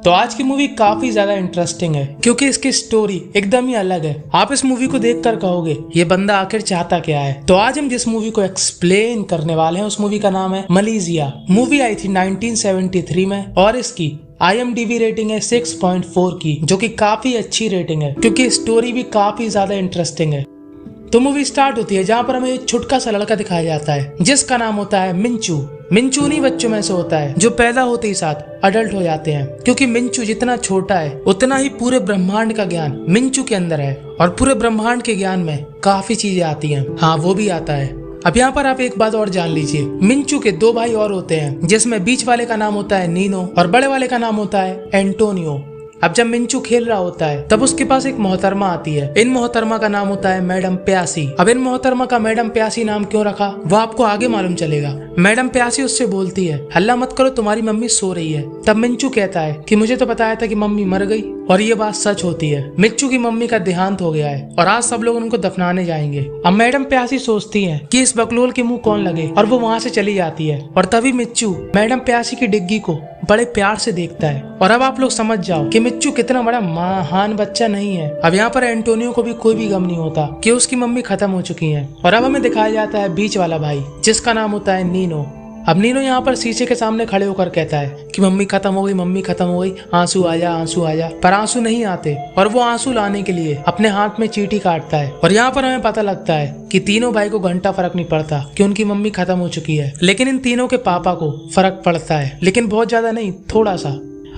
तो आज की मूवी काफी ज्यादा इंटरेस्टिंग है क्योंकि इसकी स्टोरी एकदम ही अलग है। आप इस मूवी को देखकर कहोगे ये बंदा आखिर चाहता क्या है। तो आज हम जिस मूवी को एक्सप्लेन करने वाले हैं उस मूवी का नाम है मलेशिया। मूवी आई थी 1973 में और इसकी IMDb रेटिंग है 6.4 की, जो कि काफी अच्छी रेटिंग है क्योंकि स्टोरी भी काफी ज्यादा इंटरेस्टिंग है। तो मूवी स्टार्ट होती है जहाँ पर हमें एक छोटका सा लड़का दिखाया जाता है जिसका नाम होता है मिंचू। मिंचू उन्हीं बच्चों में से होता है जो पैदा होते ही साथ अडल्ट हो जाते हैं, क्योंकि मिंचू जितना छोटा है उतना ही पूरे ब्रह्मांड का ज्ञान मिंचू के अंदर है और पूरे ब्रह्मांड के ज्ञान में काफी चीजें आती हैं। हाँ, वो भी आता है। अब यहाँ पर आप एक बात और जान लीजिए, मिंचू के दो भाई और होते हैं जिसमें बीच वाले का नाम होता है नीनो और बड़े वाले का नाम होता है एंटोनियो। अब जब मिंचू खेल रहा होता है तब उसके पास एक मोहतरमा आती है। इन मोहतरमा का नाम होता है मैडम प्यासी। अब इन मोहतरमा का मैडम प्यासी नाम क्यों रखा वो आपको आगे मालूम चलेगा। मैडम प्यासी उससे बोलती है हल्ला मत करो, तुम्हारी मम्मी सो रही है। तब मिंचू कहता है कि मुझे तो बताया था कि मम्मी मर गई, और ये बात सच होती है। मिंचू की मम्मी का देहांत हो गया है और आज सब लोग उनको दफनाने जाएंगे। अब मैडम प्यासी सोचती है कि इस बकलोल के मुंह कौन लगे और वो वहाँ से चली जाती है। और तभी मिंचू मैडम प्यासी की डिग्गी को बड़े प्यार से देखता है। और अब आप लोग समझ जाओ कि मिंचू कितना बड़ा महान बच्चा नहीं है। अब यहाँ पर एंटोनियो को भी कोई भी गम नहीं होता कि उसकी मम्मी खत्म हो चुकी है। और अब हमें दिखाया जाता है बीच वाला भाई जिसका नाम होता है नीनो। अब नीनो यहाँ पर शीशे के सामने खड़े होकर कहता है कि मम्मी खत्म हो गई, मम्मी खत्म हो गई, आंसू आ जा, आंसू आ जा। पर आंसू नहीं आते और वो आंसू लाने के लिए अपने हाथ में चींटी काटता है। और यहाँ पर हमें पता लगता है कि तीनों भाई को घंटा फर्क नहीं पड़ता कि उनकी मम्मी खत्म हो चुकी है, लेकिन इन तीनों के पापा को फर्क पड़ता है, लेकिन बहुत ज्यादा नहीं, थोड़ा सा।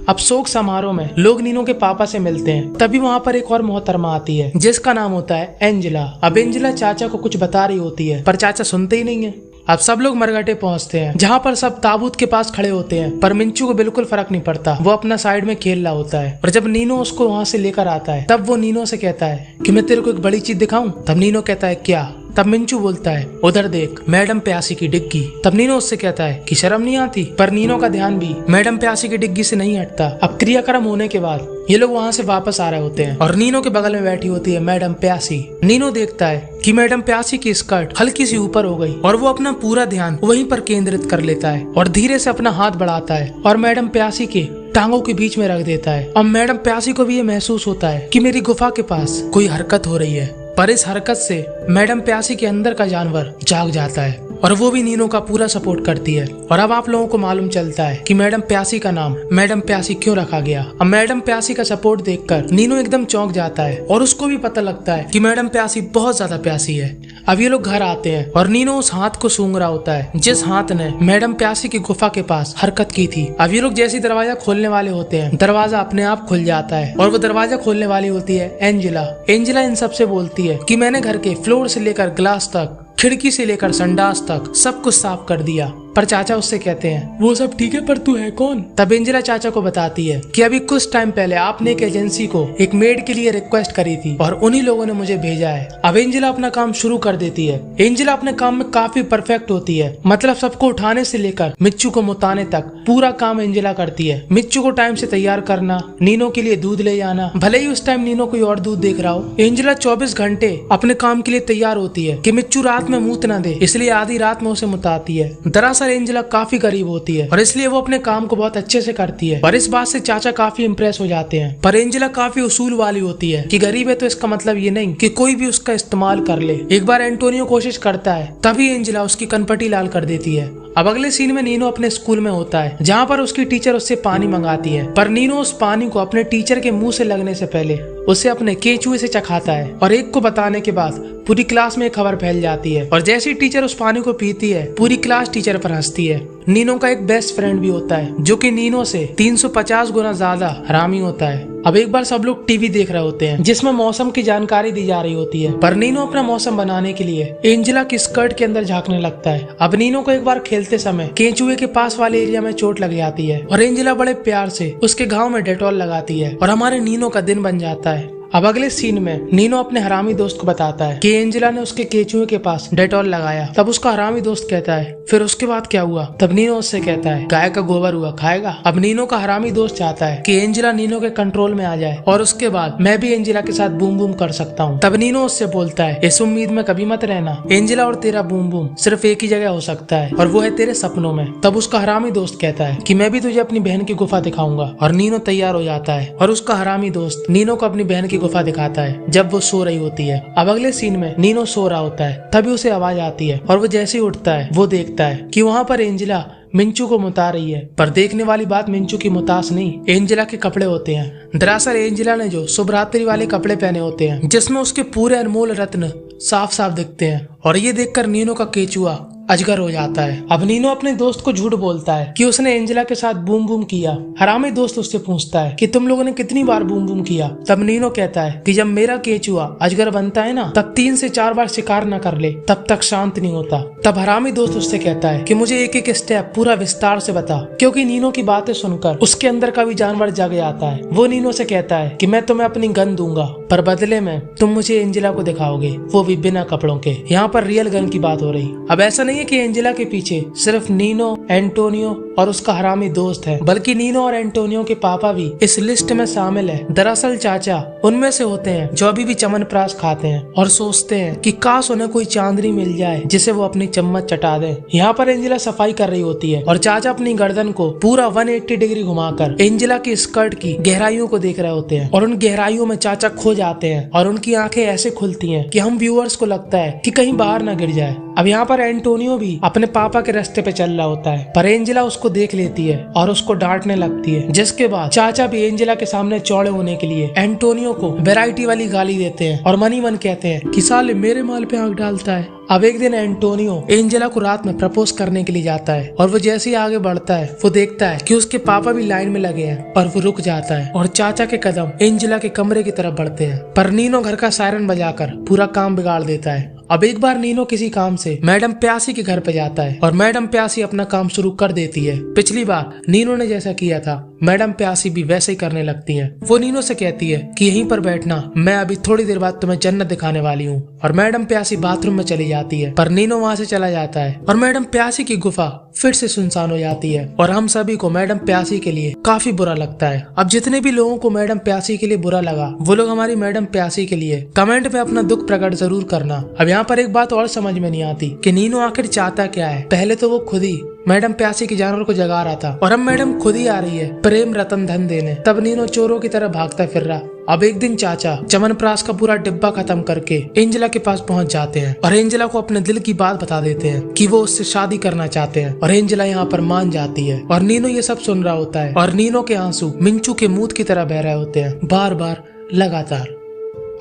अब शोक समारोह में लोग नीनो के पापा से मिलते हैं। तभी वहाँ पर एक और मोहतरमा आती है जिसका नाम होता है एंजेला। अब एंजेला चाचा को कुछ बता रही होती है पर चाचा सुनते ही नहीं है। अब सब लोग मरघटे पहुंचते हैं जहाँ पर सब ताबूत के पास खड़े होते हैं, पर मिंचू को बिल्कुल फर्क नहीं पड़ता। वो अपना साइड में खेल रहा होता है। और जब नीनो उसको वहाँ से लेकर आता है तब वो नीनो से कहता है कि मैं तेरे को एक बड़ी चीज दिखाऊं। तब नीनो कहता है क्या? तब मिंचू बोलता है उधर देख, मैडम प्यासी की डिग्गी। तब नीनो उससे कहता है कि शर्म नहीं आती, पर नीनो का ध्यान भी मैडम प्यासी की डिग्गी से नहीं हटता। अब क्रियाक्रम होने के बाद ये लोग वहाँ से वापस आ रहे होते हैं और नीनो के बगल में बैठी होती है मैडम प्यासी। नीनो देखता है कि मैडम प्यासी की स्कर्ट हल्की सी ऊपर हो गई और वो अपना पूरा ध्यान वहीं पर केंद्रित कर लेता है और धीरे से अपना हाथ बढ़ाता है और मैडम प्यासी के टांगों के बीच में रख देता है। अब मैडम प्यासी को भी ये महसूस होता है कि मेरी गुफा के पास कोई हरकत हो रही है, पर इस हरकत से मैडम प्यासी के अंदर का जानवर जाग जाता है और वो भी नीनो का पूरा सपोर्ट करती है। और अब आप लोगों को मालूम चलता है कि मैडम प्यासी का नाम मैडम प्यासी क्यों रखा गया। अब मैडम प्यासी का सपोर्ट देखकर नीनो एकदम चौंक जाता है और उसको भी पता लगता है कि मैडम प्यासी बहुत ज्यादा प्यासी है। अब ये लोग घर आते हैं और नीनो उस हाथ को सूंघ रहा होता है जिस हाथ ने मैडम प्यासी की गुफा के पास हरकत की थी। अब ये लोग जैसे दरवाजा खोलने वाले होते हैं, दरवाजा अपने आप खुल जाता है और वो दरवाजा खोलने वाली होती है एंजेला। एंजेला इन सबसे बोलती है कि मैंने घर के फ्लोर से लेकर ग्लास तक, खिड़की से लेकर संडास तक सब कुछ साफ कर दिया। पर चाचा उससे कहते हैं वो सब ठीक है, पर तू है कौन? तब एंजेला चाचा को बताती है कि अभी कुछ टाइम पहले आपने एक एजेंसी को एक मेड के लिए रिक्वेस्ट करी थी और उन्हीं लोगों ने मुझे भेजा है। अब एंजेला अपना काम शुरू कर देती है। एंजेला अपने काम में काफी परफेक्ट होती है, मतलब सबको उठाने से लेकर मिच्चू को मुताने तक पूरा काम एंजेला करती है। मिच्चू को टाइम से तैयार करना, नीनो के लिए दूध ले जाना, भले ही उस टाइम नीनो कोई और दूध देख रहा हो। एंजेला 24 घंटे अपने काम के लिए तैयार होती है कि मिच्चू रात में मूत न दे, इसलिए आधी रात में उसे मुताती है। दरअसल एंजेला काफी गरीब होती है और इसलिए वो अपने काम को बहुत अच्छे से करती है और इस बात से चाचा काफी इम्प्रेस हो जाते हैं। पर एंजेला काफी उसूल वाली होती है कि गरीब है तो इसका मतलब ये नहीं कि कोई भी उसका इस्तेमाल कर ले। एक बार एंटोनियो कोशिश करता है तभी एंजेला उसकी कनपटी लाल कर देती है। अब अगले सीन में नीनो अपने स्कूल में होता है जहाँ पर उसकी टीचर उससे पानी मंगाती है, पर नीनो उस पानी को अपने टीचर के मुंह से लगने से पहले उसे अपने केंचुए से चखाता है और एक को बताने के बाद पूरी क्लास में खबर फैल जाती है और जैसे ही टीचर उस पानी को पीती है पूरी क्लास टीचर पर हंसती है। नीनो का एक बेस्ट फ्रेंड भी होता है जो कि नीनो से 350 गुना ज्यादा हरामी होता है। अब एक बार सब लोग टीवी देख रहे होते हैं जिसमें मौसम की जानकारी दी जा रही होती है, पर नीनो अपना मौसम बनाने के लिए एंजेला की स्कर्ट के अंदर झांकने लगता है। अब नीनो को एक बार खेलते समय केंचुए के पास वाले एरिया में चोट लग जाती है और एंजेला बड़े प्यार से उसके घाव में डेटॉल लगाती है और हमारे नीनो का दिन बन जाता है। अब अगले सीन में नीनो अपने हरामी दोस्त को बताता है कि एंजेला ने उसके केचुए के पास डेटॉल लगाया। तब उसका हरामी दोस्त कहता है फिर उसके बाद क्या हुआ? तब नीनो उससे कहता है गाय का गोबर हुआ खाएगा। अब नीनो का हरामी दोस्त चाहता है कि एंजेला नीनो के कंट्रोल में आ जाए और उसके बाद मैं भी एंजेला के साथ बूम बूम कर सकता हूँ। तब नीनो उससे बोलता है इस उम्मीद में कभी मत रहना, एंजेला और तेरा बूम बूम सिर्फ एक ही जगह हो सकता है और वो है तेरे सपनों में। तब उसका हरामी दोस्त कहता है कि मैं भी तुझे अपनी बहन की गुफा दिखाऊंगा और नीनो तैयार हो जाता है और उसका हरामी दोस्त नीनो को अपनी बहन की गुफा दिखाता है जब वो सो रही होती है। अब अगले सीन में नीनो सो रहा होता है, तभी उसे आवाज आती है और वो जैसे ही उठता है वो देखता है कि वहाँ पर एंजेला मिंचू को मुता रही है। पर देखने वाली बात मिंचू की मुतास नहीं, एंजेला के कपड़े होते हैं। दरअसल एंजेला ने जो शुभरात्रि वाले कपड़े पहने होते हैं जिसमें उसके पूरे अनमोल रत्न साफ साफ दिखते हैं और ये देखकर नीनो का केचुआ अजगर हो जाता है। अब नीनो अपने दोस्त को झूठ बोलता है कि उसने एंजेला के साथ बूम बूम किया। हरामी दोस्त उससे पूछता है कि तुम लोगों ने कितनी बार बूम बूम किया? तब नीनो कहता है कि जब मेरा केचुआ अजगर बनता है ना तब 3 से 4 बार शिकार न कर ले तब तक शांत नहीं होता। तब हरामी दोस्त उससे कहता है कि मुझे एक एक स्टेप पूरा विस्तार से बता, क्योंकि नीनो की बातें सुनकर उसके अंदर का भी जानवर जाग जाता है। वो नीनो से कहता है कि मैं तुम्हें अपनी गन दूंगा पर बदले में तुम मुझे एंजेला को दिखाओगे, वो भी बिना कपड़ों के। यहाँ पर रियल गन की बात हो रही। अब ऐसा नहीं है कि एंजेला के पीछे सिर्फ नीनो, एंटोनियो और उसका हरामी दोस्त है, बल्कि नीनो और एंटोनियो के पापा भी इस लिस्ट में शामिल है। दरअसल चाचा उनमें से होते हैं जो अभी भी चमनप्राश खाते हैं और सोचते हैं कि काश उन्हें कोई चांदनी मिल जाए जिसे वो अपनी चम्मच चटा दे। यहाँ पर एंजेला सफाई कर रही होती है और चाचा अपनी गर्दन को पूरा 180 डिग्री घुमाकर एंजेला की स्कर्ट की गहराइयों को देख रहे होते हैं और उन गहराइयों में चाचा खो जाते हैं और उनकी आंखें ऐसे खुलती हैं कि हम व्यूअर्स को लगता है कि कहीं बाहर ना गिर जाए। अब यहाँ पर एंटोनियो भी अपने पापा के रास्ते पे चल रहा होता है पर एंजेला उसको देख लेती है और उसको डांटने लगती है, जिसके बाद चाचा भी एंजेला के सामने चौड़े होने के लिए एंटोनियो को वैरायटी वाली गाली देते हैं और मनी मन कहते हैं कि साले मेरे माल पे आंख डालता है। अब एक दिन एंटोनियो एंजेला को रात में प्रपोज करने के लिए जाता है और वो जैसे ही आगे बढ़ता है वो देखता है कि उसके पापा भी लाइन में लगे हैं और वो रुक जाता है और चाचा के कदम एंजेला के कमरे की तरफ बढ़ते हैं। पर नीनो घर का सायरन बजाकर पूरा काम बिगाड़ देता है। अब एक बार नीनो किसी काम से मैडम प्यासी के घर पे जाता है और मैडम प्यासी अपना काम शुरू कर देती है। पिछली बार नीनो ने जैसा किया था मैडम प्यासी भी वैसे ही करने लगती है। वो नीनो से कहती है कि यहीं पर बैठना, मैं अभी थोड़ी देर बाद तुम्हें जन्नत दिखाने वाली हूँ। और मैडम प्यासी बाथरूम में चली जाती है पर नीनो वहाँ से चला जाता है और मैडम प्यासी की गुफा फिर से सुनसान हो जाती है और हम सभी को मैडम प्यासी के लिए काफी बुरा लगता है। अब जितने भी लोगों को मैडम प्यासी के लिए बुरा लगा वो लोग हमारी मैडम प्यासी के लिए कमेंट में अपना दुख प्रकट जरूर करना। अब यहाँ पर एक बात और समझ में नहीं आती कि नीनो आखिर चाहता क्या है। पहले तो वो खुद ही मैडम प्यासी के जानवर को जगा रहा था और अब मैडम खुद ही आ रही है प्रेम रतन धन देने। तब नीनो चोरों की तरह भागता फिर रहा। अब एक दिन चाचा चमनप्राश का पूरा डिब्बा खत्म करके एंजेला के पास पहुंच जाते हैं और एंजेला को अपने दिल की बात बता देते हैं कि वो उससे शादी करना चाहते हैं और एंजेला यहाँ पर मान जाती है और नीनो ये सब सुन रहा होता है और नीनो के आंसू मिंचू के मूत की तरह बह रहे होते हैं बार बार लगातार।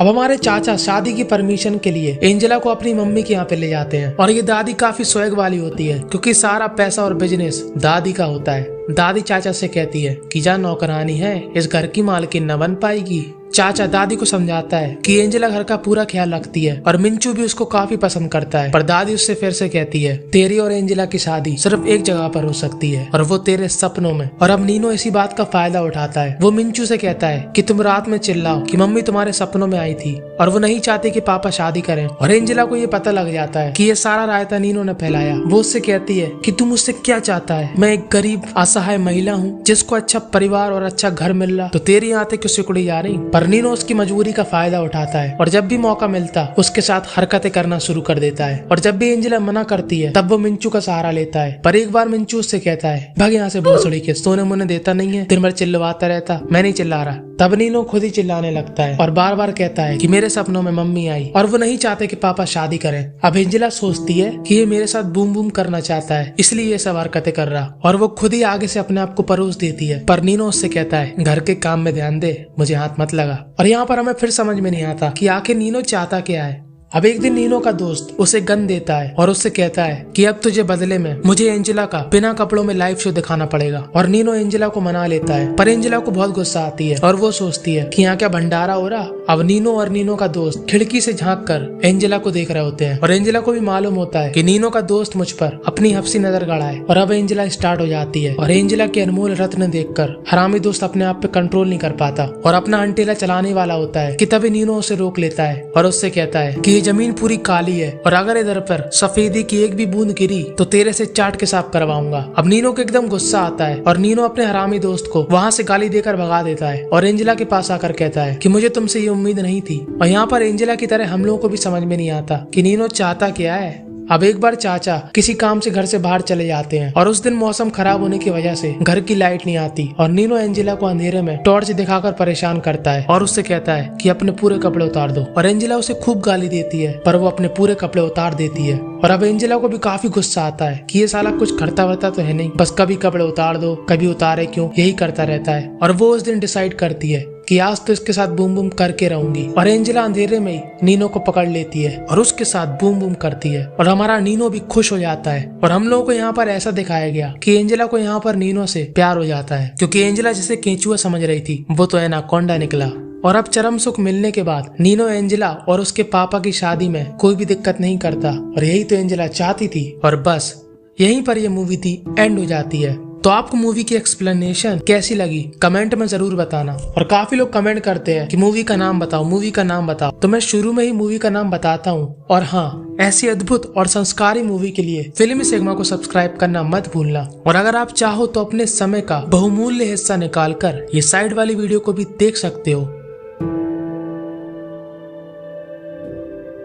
अब हमारे चाचा शादी की परमिशन के लिए एंजेला को अपनी मम्मी के यहाँ पे ले जाते हैं और ये दादी काफी स्वैग वाली होती है क्योंकि सारा पैसा और बिजनेस दादी का होता है। दादी चाचा से कहती है कि जा नौकरानी है, इस घर की मालकिन न बन पाएगी। चाचा दादी को समझाता है कि एंजेला घर का पूरा ख्याल रखती है और मिंचू भी उसको काफी पसंद करता है। पर दादी उससे फिर से कहती है तेरी और एंजेला की शादी सिर्फ एक जगह पर हो सकती है और वो तेरे सपनों में। और अब नीनो इसी बात का फायदा उठाता है। वो मिंचू से कहता है कि तुम रात में चिल्लाओ कि मम्मी तुम्हारे सपनों में आई थी और वो नहीं चाहती कि पापा शादी करें। और एंजेला को ये पता लग जाता है कि ये सारा रायता नीनो ने फैलाया। वो उससे कहती है कि तुम मुझसे क्या चाहता है? मैं एक गरीब असहाय महिला हूँ जिसको अच्छा परिवार और अच्छा घर मिल रहा, तो तेरी आंखें क्यों सिकुड़ी जा रही? पर नीनो उसकी मजबूरी का फायदा उठाता है और जब भी मौका मिलता उसके साथ हरकतें करना शुरू कर देता है। और जब भी एंजेला मना करती है तब वो मिंचू का सहारा लेता है। पर एक बार मिंचू उससे कहता है भाग यहाँ से भोसड़ी के, सोने मुन्ने देता नहीं है, दिन भर चिल्लवाता रहता। मैं नहीं चिल्ला रहा। तब नीनो खुद ही चिल्लाने लगता है और बार बार कहता है कि मेरे सपनों में मम्मी आई और वो नहीं चाहते कि पापा शादी करें। अब एंजेला सोचती है कि ये मेरे साथ बूम बूम करना चाहता है इसलिए ये सब हरकतें कर रहा और वो खुद ही आगे से अपने आप को परोस देती है। पर नीनो उससे कहता है घर के काम में ध्यान दे, मुझे हाथ मत लगा। और यहाँ पर हमें फिर समझ में नहीं आता कि आखिर नीनो चाहता क्या है। अब एक दिन नीनो का दोस्त उसे गन देता है और उससे कहता है कि अब तुझे बदले में मुझे एंजेला का बिना कपड़ों में लाइव शो दिखाना पड़ेगा। और नीनो एंजेला को मना लेता है, पर एंजेला को बहुत गुस्सा आती है और वो सोचती है कि यहाँ क्या भंडारा हो रहा। अब नीनो और नीनो का दोस्त खिड़की से झांक कर एंजेला को देख रहे होते हैं और एंजेला को भी मालूम होता है कि नीनो का दोस्त मुझ पर अपनी हफ्सी नजर गड़ा है। और अब एंजेला स्टार्ट हो जाती है और एंजेला के अनमोल रत्न देखकर हरामी दोस्त अपने आप पे कंट्रोल नहीं कर पाता और अपना अंटेला चलाने वाला होता है कि तभी नीनो उसे रोक लेता है और उससे कहता है कि ये जमीन पूरी काली है और अगर इधर पर सफेदी की एक भी बूंद गिरी तो तेरे से चाट के साफ करवाऊंगा। अब नीनो को एकदम गुस्सा आता है और नीनो अपने हरामी दोस्त को वहाँ से गाली देकर भगा देता है और एंजेला के पास आकर कहता है कि मुझे तुमसे ये उम्मीद नहीं थी। और यहाँ पर एंजेला की तरह हम लोगों को भी समझ में नहीं आता कि नीनो चाहता क्या है। अब एक बार चाचा किसी काम से घर से बाहर चले जाते हैं और उस दिन मौसम खराब होने की वजह से घर की लाइट नहीं आती और नीनो एंजेला को अंधेरे में टॉर्च दिखाकर परेशान करता है और उससे कहता है कि अपने पूरे कपड़े उतार दो। और एंजेला उसे खूब गाली देती है पर वो अपने पूरे कपड़े उतार देती है। और अब एंजेला को भी काफी गुस्सा आता है कि ये साला कुछ करता वर्ता तो है नहीं, बस कभी कपड़े उतार दो कभी उतारे क्यों, यही करता रहता है। और वो उस दिन डिसाइड करती है कि आज तो इसके साथ बूम बूम करके रहूंगी। और एंजेला अंधेरे में ही नीनो को पकड़ लेती है और उसके साथ बूम बूम करती है और हमारा नीनो भी खुश हो जाता है। और हम लोगों को यहाँ पर ऐसा दिखाया गया कि एंजेला को यहाँ पर नीनो से प्यार हो जाता है, क्योंकि एंजेला जिसे केंचुआ समझ रही थी वो तो एनाकोंडा निकला। और अब चरम सुख मिलने के बाद नीनो एंजेला और उसके पापा की शादी में कोई भी दिक्कत नहीं करता और यही तो एंजेला चाहती थी। और बस यहीं पर यह मूवी थी एंड हो जाती है। तो आपको मूवी की एक्सप्लेनेशन कैसी लगी कमेंट में जरूर बताना। और काफी लोग कमेंट करते हैं कि मूवी का नाम बताओ, मूवी का नाम बताओ, तो मैं शुरू में ही मूवी का नाम बताता हूँ। और हाँ, ऐसी अद्भुत और संस्कारी मूवी के लिए फिल्मी सिग्मा को सब्सक्राइब करना मत भूलना। और अगर आप चाहो तो अपने समय का बहुमूल्य हिस्सा निकाल कर ये साइड वाली वीडियो को भी देख सकते हो।